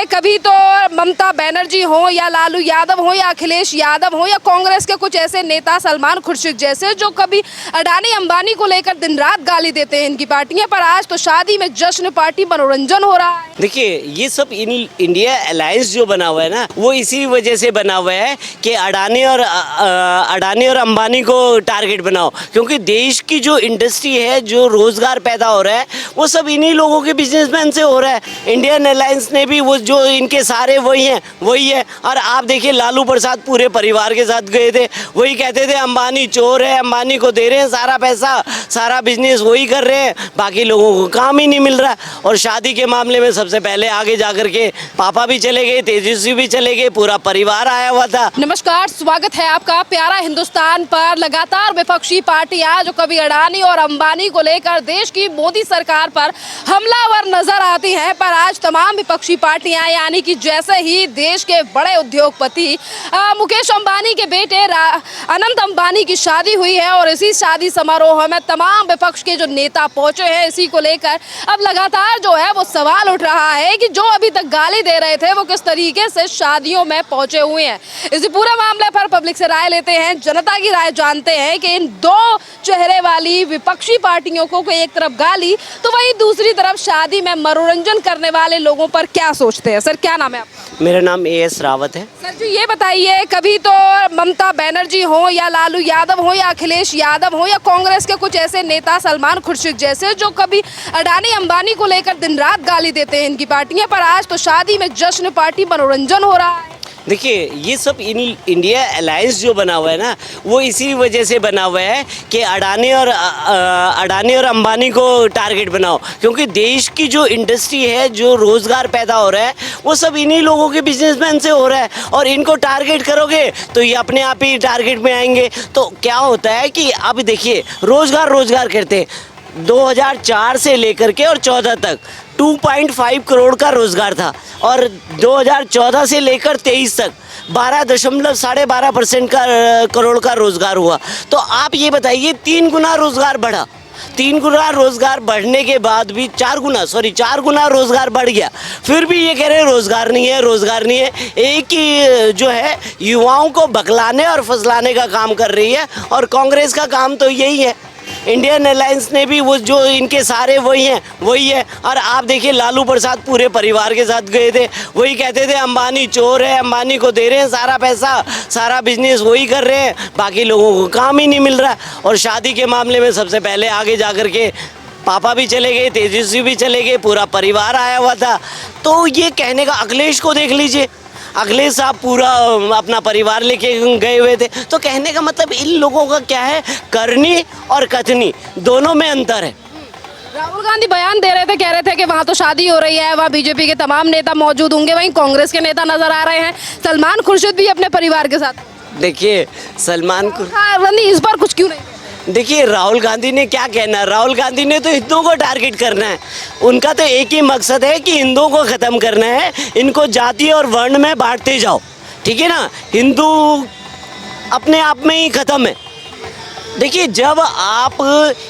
कभी तो ममता बनर्जी हो या लालू यादव हो या अखिलेश यादव हो या कांग्रेस के कुछ ऐसे नेता सलमान खुर्शीद जैसे जो कभी अडानी अंबानी को लेकर दिन रात गाली देते हैं इनकी पार्टियां, पर आज तो शादी में जश्न पार्टी मनोरंजन हो रहा है। देखिए ये सब इंडिया अलायंस जो बना हुआ है ना, वो इसी वजह से बना हुआ है कि अडानी और अंबानी को टारगेट बनाओ, क्योंकि देश की जो इंडस्ट्री है, जो रोजगार पैदा हो रहा है, वो सब इन्हीं लोगों के बिजनेसमैन से हो रहा है। इंडियन अलायंस ने भी वो जो इनके सारे वही है। और आप देखिए लालू प्रसाद पूरे परिवार के साथ गए थे, वही कहते थे अंबानी चोर है, अंबानी को दे रहे हैं सारा पैसा, सारा बिजनेस वही कर रहे हैं, बाकी लोगों को काम ही नहीं मिल रहा। और शादी के मामले में सबसे पहले आगे जाकर के पापा भी चले गए, तेजस्वी भी चले गए, पूरा परिवार आया हुआ था। नमस्कार, स्वागत है आपका प्यारा हिंदुस्तान पर। लगातार विपक्षी पार्टियां जो कभी अडानी और अंबानी को लेकर देश की मोदी सरकार पर हमलावर नजर आती हैं, पर आज तमाम विपक्षी पार्टियां यानी कि जैसे ही देश के बड़े उद्योगपति मुकेश अंबानी के बेटे अनंत अंबानी की शादी हुई है और इसी शादी समारोह में तमाम विपक्ष के जो नेता पहुंचे हैं, इसी को लेकर अब लगातार जो है वो सवाल उठ रहा है कि जो अभी तक गाली दे रहे थे वो किस तरीके से शादियों में पहुंचे हुए हैं। इसी पूरे मामले पर पब्लिक से राय लेते हैं, जनता की राय जानते हैं कि इन दो चेहरे वाली विपक्षी पार्टियों को एक तरफ गाली तो वहीं दूसरी तरफ शादी में मनोरंजन करने वाले लोगों पर क्या सोचते हैं। सर क्या नाम है आपका? मेरा नाम AS रावत है। सर जी ये बताइए, कभी तो ममता बनर्जी हो या लालू यादव हो या अखिलेश यादव हो या कांग्रेस के कुछ ऐसे नेता सलमान खुर्शीद जैसे जो कभी अडानी अंबानी को लेकर दिन रात गाली देते हैं इनकी पार्टियां, पर आज तो शादी में जश्न पार्टी मनोरंजन हो रहा है। देखिए ये सब इंडिया अलायंस जो बना हुआ है ना, वो इसी वजह से बना हुआ है कि अडानी और अंबानी को टारगेट बनाओ, क्योंकि देश की जो इंडस्ट्री है, जो रोजगार पैदा हो रहा है, वो सब इन्हीं लोगों के बिजनेसमैन से हो रहा है। और इनको टारगेट करोगे तो ये अपने आप ही टारगेट में आएंगे। तो क्या होता है कि अब देखिए रोजगार करते हैं, 2004 से लेकर के और 14 तक 2.5 करोड़ का रोजगार था, और 2014 से लेकर 23 तक 12.12% का करोड़ का रोजगार हुआ। तो आप ये बताइए 3 गुना रोजगार बढ़ा, 3 गुना रोजगार बढ़ने के बाद भी 4 गुना रोजगार बढ़ गया, फिर भी ये कह रहे हैं रोजगार नहीं है। एक ही जो है युवाओं को बकलाने और फसलाने का काम कर रही है, और कांग्रेस का काम तो यही है। इंडियन अलायंस ने भी वो जो इनके सारे वही है। और आप देखिए लालू प्रसाद पूरे परिवार के साथ गए थे, वही कहते थे अंबानी चोर है, अंबानी को दे रहे हैं सारा पैसा, सारा बिजनेस वही कर रहे हैं, बाकी लोगों को काम ही नहीं मिल रहा। और शादी के मामले में सबसे पहले आगे जाकर के पापा भी चले गए, तेजस्वी भी चले गए, पूरा परिवार आया हुआ था। तो ये कहने का, अखिलेश को देख लीजिए, अखिलेश साहब पूरा अपना परिवार लेके गए हुए थे। तो कहने का मतलब इन लोगों का क्या है, करनी और कथनी दोनों में अंतर है। राहुल गांधी बयान दे रहे थे, कह रहे थे कि वहाँ तो शादी हो रही है, वहाँ बीजेपी के तमाम नेता मौजूद होंगे, वहीं कांग्रेस के नेता नजर आ रहे हैं, सलमान खुर्शीद भी अपने परिवार के साथ। देखिए सलमान इस बार कुछ क्यों नहीं? देखिए राहुल गांधी ने क्या कहना है, राहुल गांधी ने तो हिंदुओं को टारगेट करना है। उनका तो एक ही मकसद है कि हिंदुओं को ख़त्म करना है, इनको जाति और वर्ण में बांटते जाओ, ठीक है ना। हिंदू अपने आप में ही ख़त्म है। देखिए जब आप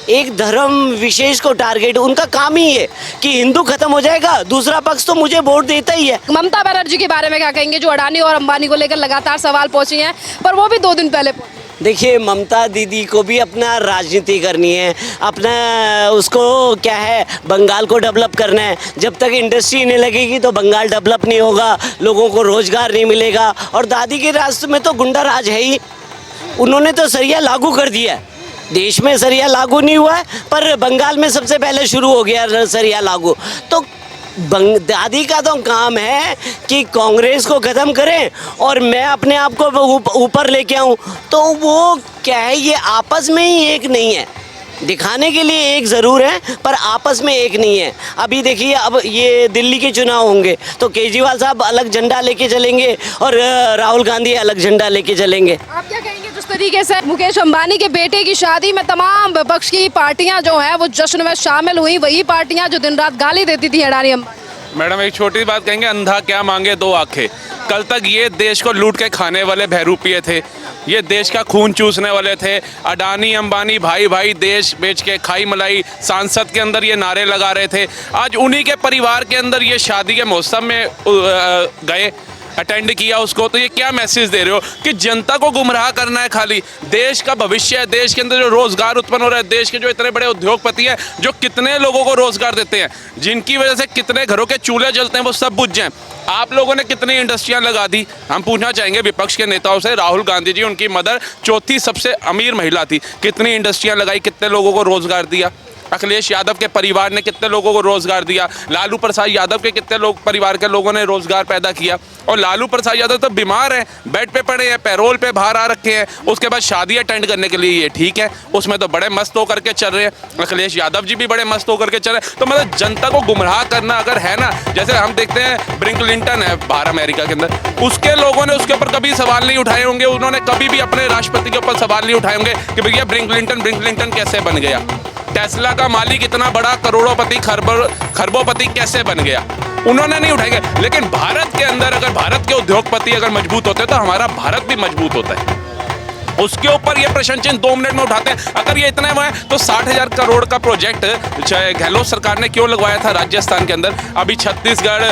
एक धर्म विशेष को टारगेट, उनका काम ही है कि हिंदू खत्म हो जाएगा, दूसरा पक्ष तो मुझे वोट देता ही है। ममता बनर्जी के बारे में क्या कहेंगे, जो अडानी और अंबानी को लेकर लगातार सवाल पहुंची हैं, पर वो भी 2 दिन पहले पहुंची। देखिए ममता दीदी को भी अपना राजनीति करनी है, अपना उसको क्या है, बंगाल को डेवलप करना है। जब तक इंडस्ट्री नहीं लगेगी तो बंगाल डेवलप नहीं होगा, लोगों को रोजगार नहीं मिलेगा। और दादी के रास्ते में तो गुंडा राज है ही, उन्होंने तो सरिया लागू कर दिया है। देश में सरिया लागू नहीं हुआ है, पर बंगाल में सबसे पहले शुरू हो गया सरिया लागू। तो दादी का तो काम है कि कांग्रेस को ख़त्म करें और मैं अपने आप को ऊपर लेके आऊं। तो वो क्या है, ये आपस में ही एक नहीं है, दिखाने के लिए एक ज़रूर है पर आपस में एक नहीं है। अभी देखिए अब ये दिल्ली के चुनाव होंगे तो केजरीवाल साहब अलग झंडा लेके चलेंगे और राहुल गांधी अलग झंडा लेके चलेंगे। आप क्या कहेंगे जिस तरीके से मुकेश अंबानी के बेटे की शादी में तमाम विपक्ष की पार्टियां जो है वो जश्न में शामिल हुई, वही पार्टियां जो दिन रात गाली देती थी अडानी अंबानी। मैडम एक छोटी बात कहेंगे, अंधा क्या मांगे 2 आंखें। कल तक ये देश को लूट के खाने वाले बहरूपिये थे, ये देश का खून चूसने वाले थे। अडानी अंबानी भाई भाई देश बेच के खाई मलाई, सांसद के अंदर ये नारे लगा रहे थे। आज उन्हीं के परिवार के अंदर ये शादी के मौसम में गए, अटेंड किया उसको। तो ये क्या मैसेज दे रहे हो कि जनता को गुमराह करना है? खाली देश का भविष्य है, देश के अंदर जो रोजगार उत्पन्न हो रहा है, देश के जो इतने बड़े उद्योगपति हैं जो कितने लोगों को रोजगार देते हैं, जिनकी वजह से कितने घरों के चूल्हे जलते हैं, वो सब बुझ जाएं। आप लोगों ने कितनी इंडस्ट्रियां लगा दी? हम पूछना चाहेंगे विपक्ष के नेताओं से। राहुल गांधी जी, उनकी मदर चौथी सबसे अमीर महिला थी, कितनी इंडस्ट्रियां लगाई, कितने लोगों को रोजगार दिया? अखिलेश यादव के परिवार ने कितने लोगों को रोजगार दिया? लालू प्रसाद यादव के कितने लोग परिवार के लोगों ने रोजगार पैदा किया? और लालू प्रसाद यादव तो बीमार हैं, बेड पे पड़े हैं, पैरोल पे बाहर आ रखे हैं, उसके बाद शादी अटेंड करने के लिए ये ठीक है, उसमें तो बड़े मस्त होकर के चल रहे हैं। अखिलेश यादव जी भी बड़े मस्त होकर के चल रहे हैं। तो मतलब जनता को गुमराह करना अगर है ना, जैसे हम देखते हैं ब्रिंकलिंटन है बाहर अमेरिका के अंदर, उसके लोगों ने उसके ऊपर कभी सवाल नहीं उठाए होंगे, उन्होंने कभी भी अपने राष्ट्रपति के ऊपर सवाल नहीं उठाए होंगे कि भैया ब्रिंकलिंटन कैसे बन गया, टेस्ला का मालिक इतना बड़ा करोड़ोंपति खरबोपति कैसे बन गया, उन्होंने नहीं उठाएंगे। लेकिन भारत के अंदर अगर भारत के उद्योगपति अगर मजबूत होते तो हमारा भारत भी मजबूत होता है। उसके ऊपर ये प्रश्न चिन्ह 2 मिनट में उठाते हैं। अगर ये इतने में है तो 60,000 करोड़ का प्रोजेक्ट गहलोत सरकार ने क्यों लगवाया था राजस्थान के अंदर? अभी छत्तीसगढ़,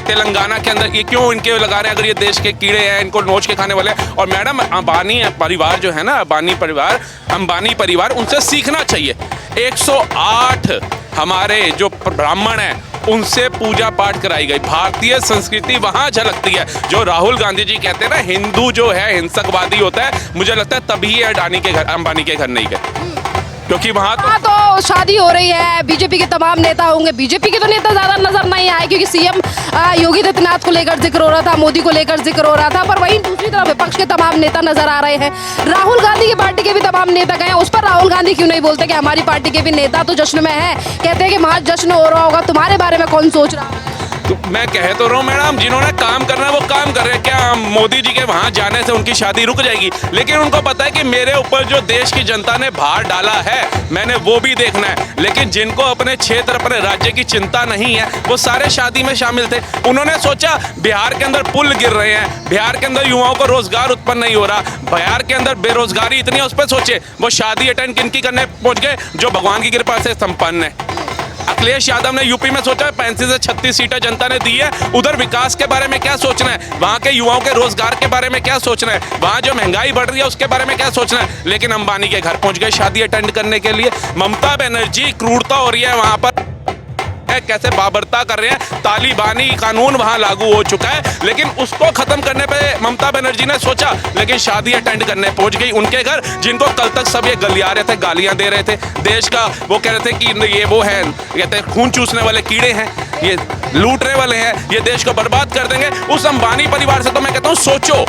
तेलंगाना के अंदर ये क्यों इनके लगा रहे हैं? अगर ये देश के कीड़े हैं, इनको नोच के खाने वाले हैं। और मैडम, अंबानी परिवार जो है ना, अंबानी परिवार, उनसे सीखना चाहिए। 108 हमारे जो ब्राह्मण हैं उनसे पूजा पाठ कराई गई। भारतीय संस्कृति वहां झलकती है। जो राहुल गांधी जी कहते हैं ना, हिंदू जो है हिंसकवादी होता है, मुझे लगता है तभी ये अंबानी के घर नहीं गए, क्योंकि वहां तो शादी हो रही है, बीजेपी के तमाम नेता होंगे। बीजेपी के तो नेता ज्यादा नजर नहीं आए, क्योंकि सीएम योगी आदित्यनाथ को लेकर जिक्र हो रहा था, मोदी को लेकर जिक्र हो रहा था। पर वहीं दूसरी तरफ विपक्ष के तमाम नेता नजर आ रहे हैं। राहुल गांधी की पार्टी के भी तमाम नेता गए, उस पर राहुल गांधी क्यों नहीं बोलते कि हमारी पार्टी के भी नेता तो जश्न में है? कहते हैं कि वहां जश्न हो रहा होगा, तुम्हारे बारे में कौन सोच रहा है? तो मैं कह तो रहा हूँ मैडम, जिन्होंने काम करना है वो काम कर रहे हैं। क्या मोदी जी के वहां जाने से उनकी शादी रुक जाएगी? लेकिन उनको पता है कि मेरे ऊपर जो देश की जनता ने भार डाला है, मैंने वो भी देखना है। लेकिन जिनको अपने क्षेत्र, अपने राज्य की चिंता नहीं है, वो सारे शादी में शामिल थे। उन्होंने सोचा बिहार के अंदर पुल गिर रहे हैं, बिहार के अंदर युवाओं को रोजगार उत्पन्न नहीं हो रहा, बिहार के अंदर बेरोजगारी इतनी है, उस पर सोचे। वो शादी अटेंड किनकी करने पहुंच गए? जो भगवान की कृपा से संपन्न है। अखिलेश यादव ने यूपी में सोचा 35 से 36 सीटें जनता ने दी है, उधर विकास के बारे में क्या सोचना है, वहां के युवाओं के रोजगार के बारे में क्या सोचना है, वहां जो महंगाई बढ़ रही है उसके बारे में क्या सोचना है। लेकिन अंबानी के घर पहुंच गए शादी अटेंड करने के लिए। ममता बनर्जी, क्रूरता हो रही है वहां पर, कैसे बाबरता कर रहे हैं, तालिबानी कानून वहां लागू हो चुका है, लेकिन उसको खत्म करने पे ममता बनर्जी ने सोचा, लेकिन शादी अटेंड करने पहुंच गई उनके घर, जिनको कल तक सब ये गलिया रहे थे, गालियां दे रहे थे देश का। वो कह रहे थे कि ये वो है, कहते हैं खून चूसने वाले कीड़े हैं, ये लूटने वाले हैं, ये देश को बर्बाद कर देंगे। उस अंबानी परिवार से तो मैं कहता हूँ सोचो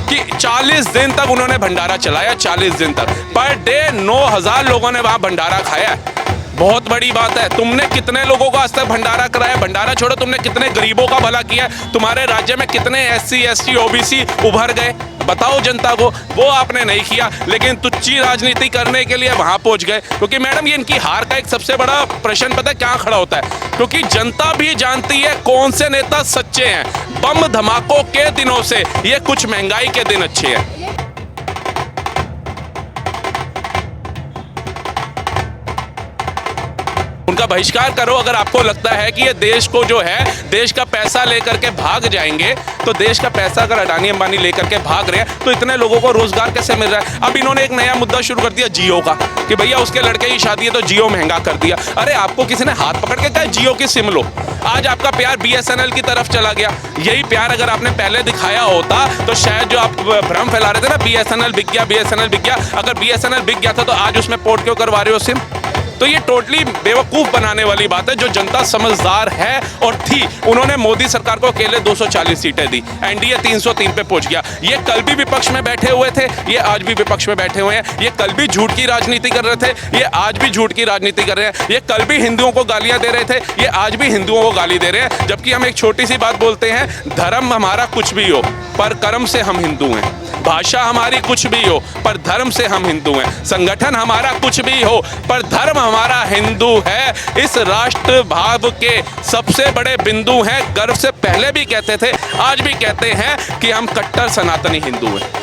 कि 40 दिन तक उन्होंने भंडारा चलाया, 40 दिन तक पर डे 9,000 लोगों ने वहां भंडारा खाया। बहुत बड़ी बात है। तुमने कितने लोगों को आज तक भंडारा कराया? भंडारा छोड़ो, तुमने कितने गरीबों का भला किया? तुम्हारे राज्य में कितने SC ST OBC उभर गए? बताओ जनता को। वो आपने नहीं किया, लेकिन तुच्छी राजनीति करने के लिए वहां पहुंच गए। क्योंकि मैडम, ये इनकी हार का एक सबसे बड़ा प्रश्न पता है क्या खड़ा होता है? क्योंकि जनता भी जानती है कौन से नेता सच्चे हैं। बम धमाकों के दिनों से ये कुछ महंगाई के दिन अच्छे हैं। उनका बहिष्कार करो अगर आपको लगता है कि ये देश को जो है, देश का पैसा लेकर के भाग जाएंगे। तो देश का पैसा अगर अडानी अंबानी लेकर के भाग रहे हैं तो इतने लोगों को रोजगार कैसे मिल रहा है? अब इन्होंने एक नया मुद्दा शुरू कर दिया जियो का, कि भैया उसके लड़के की शादी है तो जियो महंगा कर दिया। अरे आपको किसी ने हाथ पकड़ के कहा जियो की सिम लो? आज आपका प्यार BSNL की तरफ चला गया। यही प्यार अगर आपने पहले दिखाया होता तो शायद जो आप भ्रम फैला रहे थे ना, BSNL बिक गया, BSNL बिक गया, अगर BSNL बिक गया था तो आज उसमें पोर्ट क्यों करवा रहे हो सिम? तो ये टोटली बेवकूफ बनाने वाली बात है। जो जनता समझदार है और थी, उन्होंने मोदी सरकार को अकेले 240 सीटें दी, NDA 303 पे पहुंच गया। ये कल भी विपक्ष में बैठे हुए थे, ये आज भी विपक्ष में बैठे हुए हैं। ये कल भी झूठ की राजनीति कर रहे थे, ये आज भी झूठ की राजनीति कर रहे हैं। ये कल भी हिंदुओं को गालियां दे रहे थे, ये आज भी हिंदुओं को गाली दे रहे हैं। जबकि हम एक छोटी सी बात बोलते हैं, धर्म हमारा कुछ भी हो पर कर्म से हम हिंदू हैं। भाषा हमारी कुछ भी हो पर धर्म से हम हिंदू हैं। संगठन हमारा कुछ भी हो पर धर्म हमारा हिंदू है। इस राष्ट्र भाव के सबसे बड़े बिंदु हैं। गर्व से पहले भी कहते थे, आज भी कहते हैं कि हम कट्टर सनातनी हिंदू हैं।